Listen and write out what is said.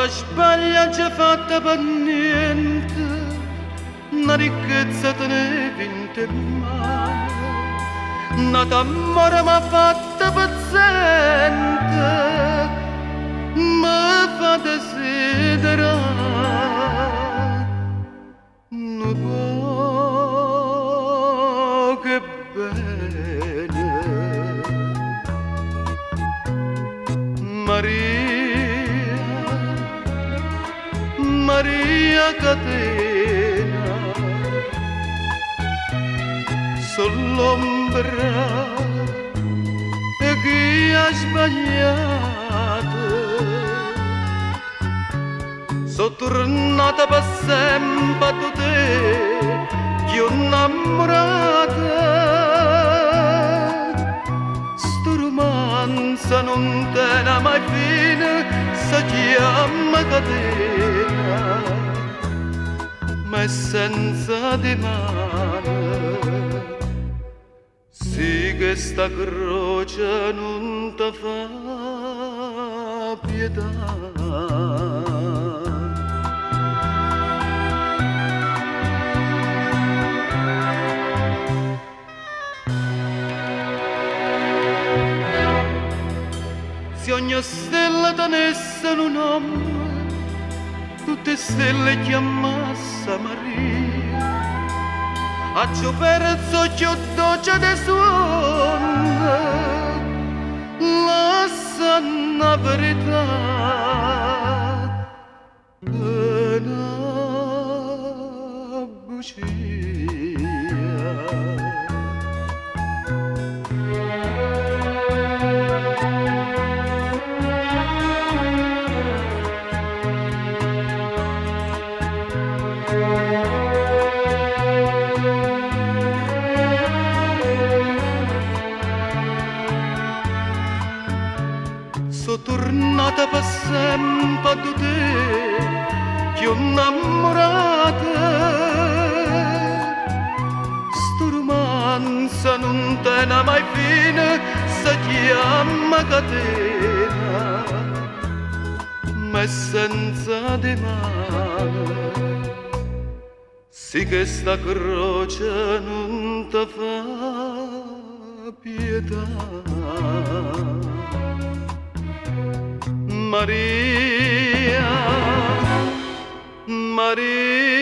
Quanta sbaglia fatta per niente, una ricchezza tenevi in te mano, una t'amore m'ha fatta paziente, mi fa desiderare un po' che bene. Maria Catena, sull'ombra e chi ha sbagliato, sono tornata per sempre a te, che ho innamorata. Sto romanzo non tiene mai fine, si chiama catena, ma è senza di mano. Sì che sta croce non ti fa pietà. Se ogni stella tenesse un nome, tutte stelle chiamasse Maria, a ciò perso ciò dolce de suona, la sana verità, una bugia. Sono tornata per sempre a te, che ho innamorata. Sto romanzo non tiene mai fine, si chiama catena, ma è senza di mano. Sì che sta croce non ti fa pietà. Maria, Maria.